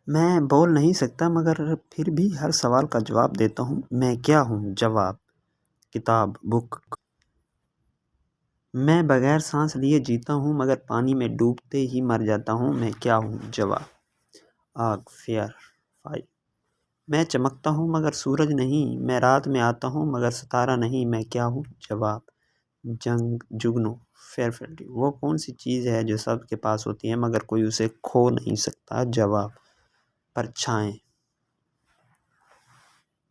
میں بول نہیں سکتا مگر پھر بھی ہر سوال کا جواب دیتا ہوں۔ میں کیا ہوں؟ جواب: کتاب، بک۔ میں بغیر سانس لیے جیتا ہوں مگر پانی میں ڈوبتے ہی مر جاتا ہوں۔ میں کیا ہوں؟ جواب: آگ، فائر۔ میں چمکتا ہوں مگر سورج نہیں، میں رات میں آتا ہوں مگر ستارہ نہیں۔ میں کیا ہوں؟ جواب: جگنو، فیئرفلٹی۔ وہ کون سی چیز ہے جو سب کے پاس ہوتی ہے مگر کوئی اسے کھو نہیں سکتا؟ جواب: پرچھائیں۔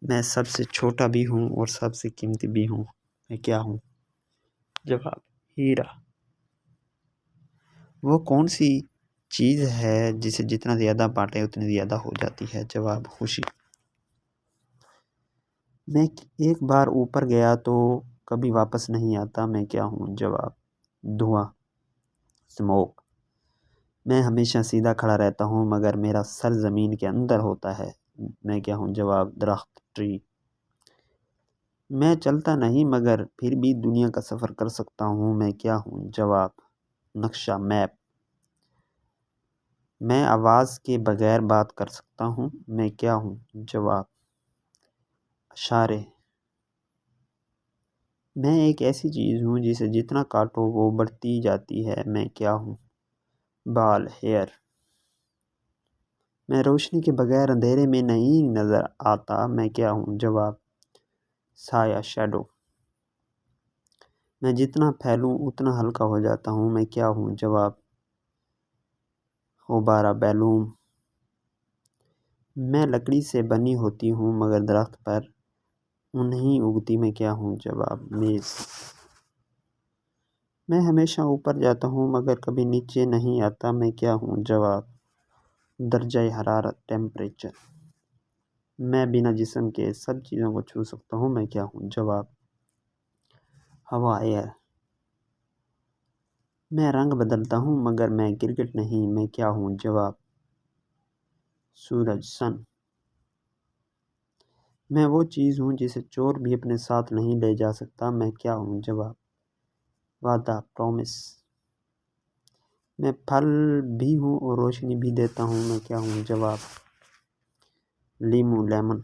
میں سب سے چھوٹا بھی ہوں اور سب سے قیمتی بھی ہوں۔ میں کیا ہوں؟ جواب: ہیرا۔ وہ کون سی چیز ہے جسے جتنا زیادہ بانٹے اتنی زیادہ ہو جاتی ہے؟ جواب: خوشی۔ میں ایک بار اوپر گیا تو کبھی واپس نہیں آتا۔ میں کیا ہوں؟ جواب: دھواں، اسموک۔ میں ہمیشہ سیدھا کھڑا رہتا ہوں مگر میرا سر زمین کے اندر ہوتا ہے۔ میں کیا ہوں؟ جواب: درخت، ٹری۔ میں چلتا نہیں مگر پھر بھی دنیا کا سفر کر سکتا ہوں۔ میں کیا ہوں؟ جواب: نقشہ، میپ۔ میں آواز کے بغیر بات کر سکتا ہوں۔ میں کیا ہوں؟ جواب: اشارے۔ میں ایک ایسی چیز ہوں جسے جتنا کاٹو وہ بڑھتی جاتی ہے۔ میں کیا ہوں؟ بال، ہیئر۔ میں روشنی کے بغیر اندھیرے میں نہیں نظر آتا۔ میں کیا ہوں؟ جواب: سایہ، شیڈو۔ میں جتنا پھیلوں اتنا ہلکا ہو جاتا ہوں۔ میں کیا ہوں؟ جواب: غبارہ، بیلون۔ میں لکڑی سے بنی ہوتی ہوں مگر درخت پر نہیں اگتی۔ میں کیا ہوں؟ جواب: میز۔ میں ہمیشہ اوپر جاتا ہوں مگر کبھی نیچے نہیں آتا۔ میں کیا ہوں؟ جواب: درجہ حرارت، ٹیمپریچر۔ میں بنا جسم کے سب چیزوں کو چھو سکتا ہوں۔ میں کیا ہوں؟ جواب: ہوا، ایئر۔ میں رنگ بدلتا ہوں مگر میں گرگٹ نہیں۔ میں کیا ہوں؟ جواب: سورج، سن۔ میں وہ چیز ہوں جسے چور بھی اپنے ساتھ نہیں لے جا سکتا۔ میں کیا ہوں؟ جواب: وعدہ، پرومس۔ میں پھل بھی ہوں اور روشنی بھی دیتا ہوں۔ میں کیا ہوں؟ جواب: لیموں، لیمن۔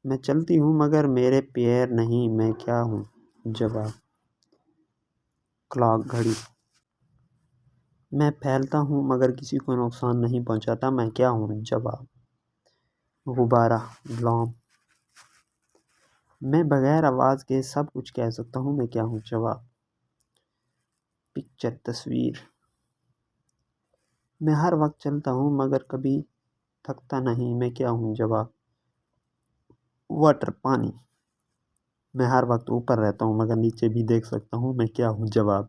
میں چلتی ہوں مگر میرے پیر نہیں۔ میں کیا ہوں؟ جواب: کلاک، گھڑی۔ میں پھیلتا ہوں مگر کسی کو نقصان نہیں پہنچاتا۔ میں کیا ہوں؟ جواب: غبارہ، بلوم۔ میں بغیر آواز کے سب کچھ کہہ سکتا ہوں۔ میں کیا ہوں؟ جواب: پکچر، تصویر۔ میں ہر وقت چلتا ہوں مگر کبھی تھکتا نہیں۔ میں کیا ہوں؟ جواب: واٹر، پانی۔ میں ہر وقت اوپر رہتا ہوں مگر نیچے بھی دیکھ سکتا ہوں۔ میں کیا ہوں؟ جواب: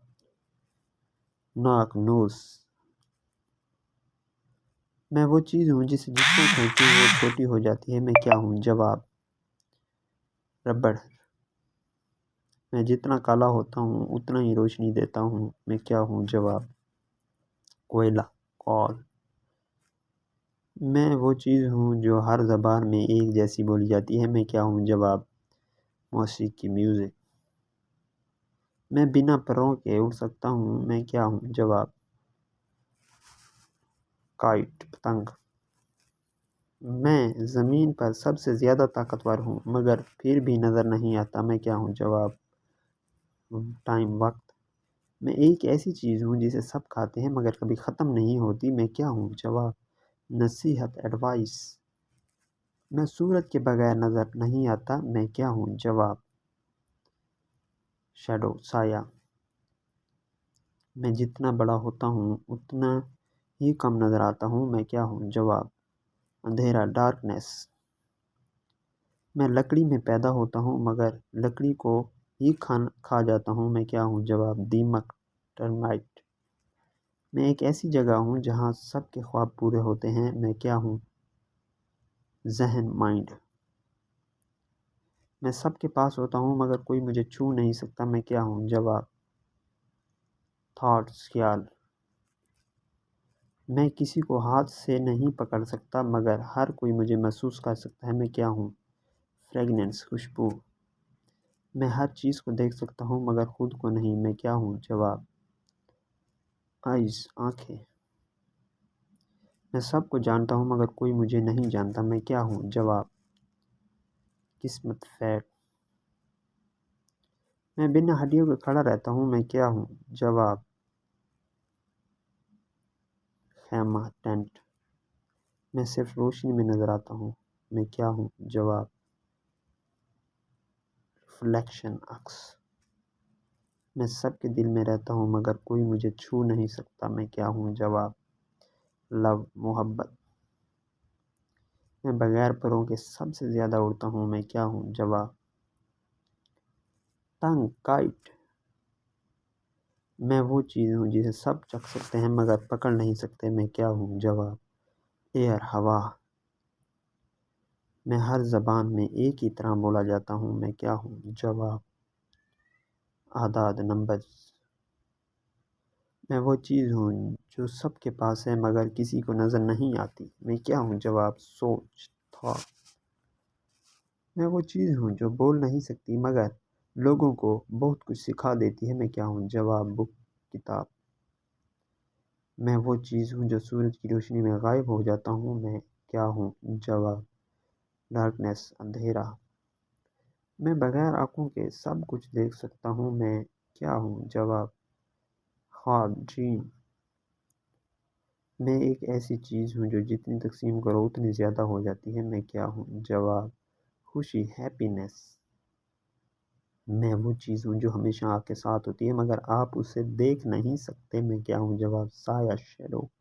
ناک، نوز۔ میں وہ چیز ہوں جسے جتنا کھینچوں وہ چھوٹی ہو جاتی ہے۔ میں کیا ہوں؟ جواب: ربڑ۔ میں جتنا کالا ہوتا ہوں اتنا ہی روشنی دیتا ہوں۔ میں کیا ہوں؟ جواب: کوئلہ، کول۔ میں وہ چیز ہوں جو ہر زبان میں ایک جیسی بولی جاتی ہے۔ میں کیا ہوں؟ جواب: موسیقی، میوزک۔ میں بنا پروں کے اڑ سکتا ہوں۔ میں کیا ہوں؟ جواب: کائٹ، پتنگ۔ میں زمین پر سب سے زیادہ طاقتور ہوں مگر پھر بھی نظر نہیں آتا۔ میں کیا ہوں؟ جواب: ٹائم، وقت۔ میں ایک ایسی چیز ہوں جسے سب کھاتے ہیں مگر کبھی ختم نہیں ہوتی۔ میں کیا ہوں؟ جواب: نصیحت، ایڈوائس۔ میں سورج کے بغیر نظر نہیں آتا۔ میں کیا ہوں؟ جواب: شیڈو، سایہ۔ میں جتنا بڑا ہوتا ہوں اتنا ہی کم نظر آتا ہوں۔ میں کیا ہوں؟ جواب: اندھیرا، ڈارکنیس۔ میں لکڑی میں پیدا ہوتا ہوں مگر لکڑی کو ہی کھا جاتا ہوں۔ میں کیا ہوں؟ جواب: دیمک، ٹرمائٹ۔ میں ایک ایسی جگہ ہوں جہاں سب کے خواب پورے ہوتے ہیں۔ میں کیا ہوں؟ ذہن، مائنڈ۔ میں سب کے پاس ہوتا ہوں مگر کوئی مجھے چھو نہیں سکتا۔ میں کیا ہوں؟ جواب: تھاٹس، خیال۔ میں کسی کو ہاتھ سے نہیں پکڑ سکتا مگر ہر کوئی مجھے محسوس کر سکتا ہے۔ میں کیا ہوں؟ فریگننس، خوشبو۔ میں ہر چیز کو دیکھ سکتا ہوں مگر خود کو نہیں۔ میں کیا ہوں؟ جواب: آئیز، آنکھیں۔ میں سب کو جانتا ہوں مگر کوئی مجھے نہیں جانتا، میں کیا ہوں؟ جواب: قسمت، فیٹ۔ میں بنا ہڈیوں کے کھڑا رہتا ہوں، میں کیا ہوں؟ جواب: خیمہ، ٹینٹ۔ میں صرف روشنی میں نظر آتا ہوں، میں کیا ہوں؟ جواب: ریفلیکشن، عکس۔ میں سب کے دل میں رہتا ہوں مگر کوئی مجھے چھو نہیں سکتا، میں کیا ہوں؟ جواب: لو، محبت۔ میں بغیر پروں کے سب سے زیادہ اڑتا ہوں، میں کیا ہوں؟ جواب: پتنگ، کائٹ۔ میں وہ چیز ہوں جسے سب چکھ سکتے ہیں مگر پکڑ نہیں سکتے، میں کیا ہوں؟ جواب: ایئر، ہوا۔ میں ہر زبان میں ایک ہی طرح بولا جاتا ہوں، میں کیا ہوں؟ جواب: اعداد، نمبرز۔ میں وہ چیز ہوں جو سب کے پاس ہے مگر کسی کو نظر نہیں آتی، میں کیا ہوں؟ جواب: سوچ، تھاٹ۔ میں وہ چیز ہوں جو بول نہیں سکتی مگر لوگوں کو بہت کچھ سکھا دیتی ہے، میں کیا ہوں؟ جواب: بک، کتاب۔ میں وہ چیز ہوں جو سورج کی روشنی میں غائب ہو جاتا ہوں، میں کیا ہوں؟ جواب: ڈارکنیس، اندھیرا۔ میں بغیر آنکھوں کے سب کچھ دیکھ سکتا ہوں، میں کیا ہوں؟ جواب: خواب، ڈریم۔ میں ایک ایسی چیز ہوں جو جتنی تقسیم کرو اتنی زیادہ ہو جاتی ہے، میں کیا ہوں؟ جواب: خوشی، ہیپینس۔ میں وہ چیز ہوں جو ہمیشہ آپ کے ساتھ ہوتی ہے مگر آپ اسے دیکھ نہیں سکتے، میں کیا ہوں؟ جواب: سایہ، شیڈو۔